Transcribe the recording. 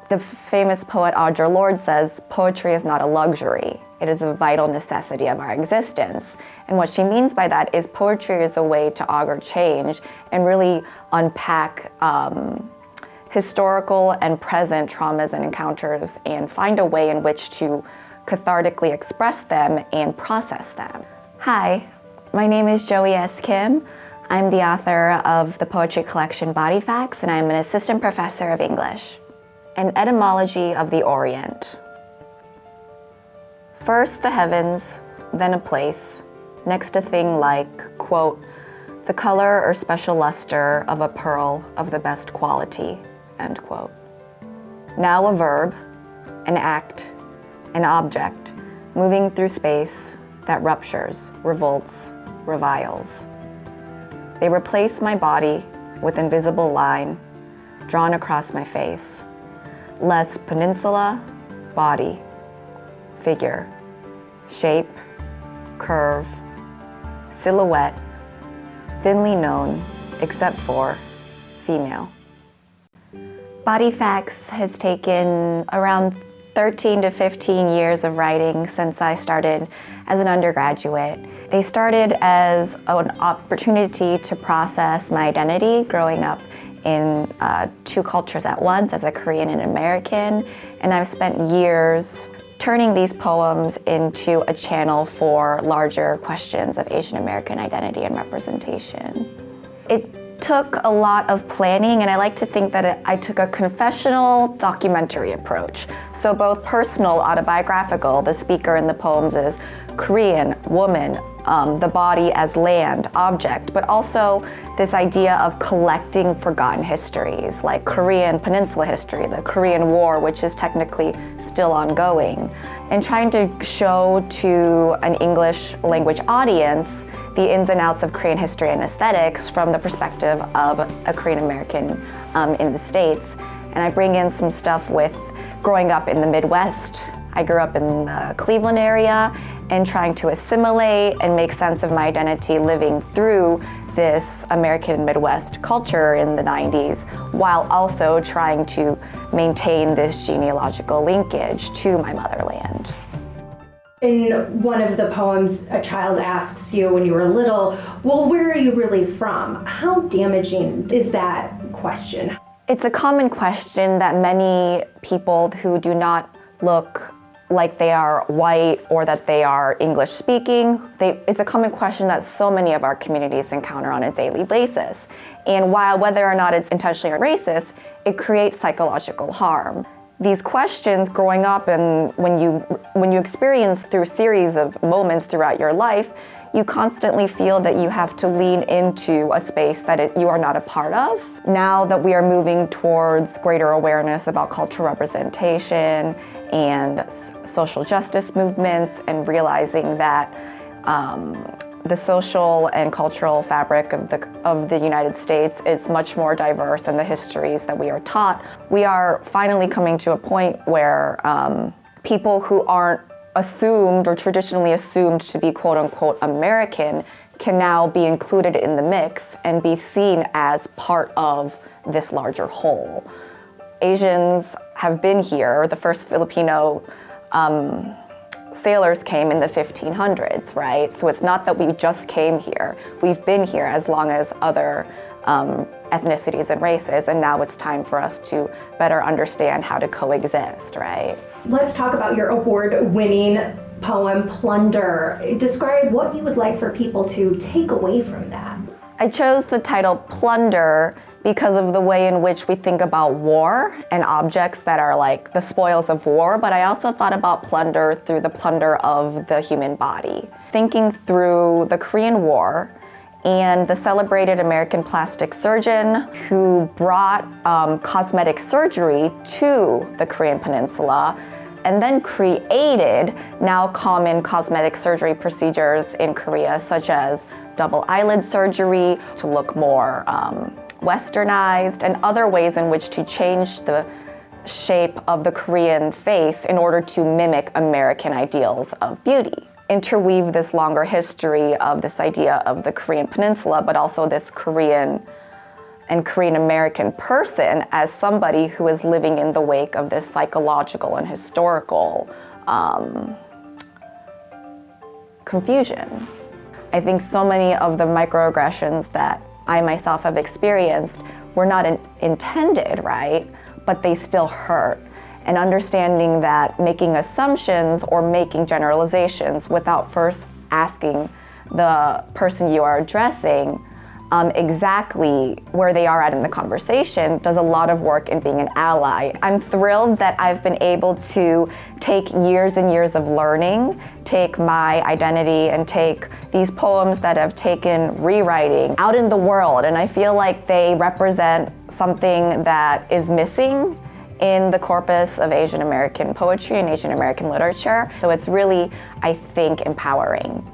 The famous poet Audre Lorde says, poetry is not a luxury. It is a vital necessity of our existence. And what she means by that is poetry is a way to augur change and really unpack historical and present traumas and encounters and find a way in which to cathartically express them and process them. Hi, my name is Joey S. Kim. I'm the author of the poetry collection Body Facts, and I'm an assistant professor of English. An etymology of the Orient. First the heavens, then a place, next a thing like, quote, the color or special luster of a pearl of the best quality, end quote. Now a verb, an act, an object, moving through space that ruptures, revolts, reviles. They replace my body with invisible line drawn across my face. Less peninsula, body, figure, shape, curve, silhouette, thinly known, except for female. Body Facts has taken around 13 to 15 years of writing since I started as an undergraduate. They started as an opportunity to process my identity growing up in two cultures at once as a Korean and American, and I've spent years turning these poems into a channel for larger questions of Asian American identity and representation. It took a lot of planning, and I like to think that I took a confessional documentary approach. So both personal, autobiographical, the speaker in the poems is Korean, woman, the body as land, object, but also this idea of collecting forgotten histories, like Korean Peninsula history, the Korean War, which is technically still ongoing, and trying to show to an English language audience the ins and outs of Korean history and aesthetics from the perspective of a Korean American in the States. And I bring in some stuff with growing up in the Midwest. I grew up in the Cleveland area and trying to assimilate and make sense of my identity living through this American Midwest culture in the 90s, while also trying to maintain this genealogical linkage to my motherland. In one of the poems, a child asks you when you were little, well, where are you really from? How damaging is that question? It's a common question that many people who do not look like they are white or that they are English speaking, it's a common question that so many of our communities encounter on a daily basis. And while whether or not it's intentionally racist, it creates psychological harm. These questions growing up, and when you experience through a series of moments throughout your life, you constantly feel that you have to lean into a space that you are not a part of. Now that we are moving towards greater awareness about cultural representation and social justice movements, and realizing that the social and cultural fabric of the United States is much more diverse than the histories that we are taught, we are finally coming to a point where people who aren't assumed or traditionally assumed to be quote unquote American can now be included in the mix and be seen as part of this larger whole. Asians have been here. The first Filipino sailors came in the 1500s, right? So it's not that we just came here. We've been here as long as other ethnicities and races, and now it's time for us to better understand how to coexist, right? Let's talk about your award-winning poem, Plunder. Describe what you would like for people to take away from that. I chose the title Plunder because of the way in which we think about war and objects that are like the spoils of war, but I also thought about plunder through the plunder of the human body. Thinking through the Korean War and the celebrated American plastic surgeon who brought cosmetic surgery to the Korean Peninsula and then created now common cosmetic surgery procedures in Korea, such as double eyelid surgery to look more westernized, and other ways in which to change the shape of the Korean face in order to mimic American ideals of beauty. Interweave this longer history of this idea of the Korean Peninsula, but also this Korean and Korean American person as somebody who is living in the wake of this psychological and historical confusion. I think so many of the microaggressions that I myself have experienced were not intended, right? But they still hurt. And understanding that making assumptions or making generalizations without first asking the person you are addressing exactly where they are at in the conversation does a lot of work in being an ally. I'm thrilled that I've been able to take years and years of learning, take my identity and take these poems that have taken rewriting out in the world, and I feel like they represent something that is missing in the corpus of Asian American poetry and Asian American literature. So it's really, I think, empowering.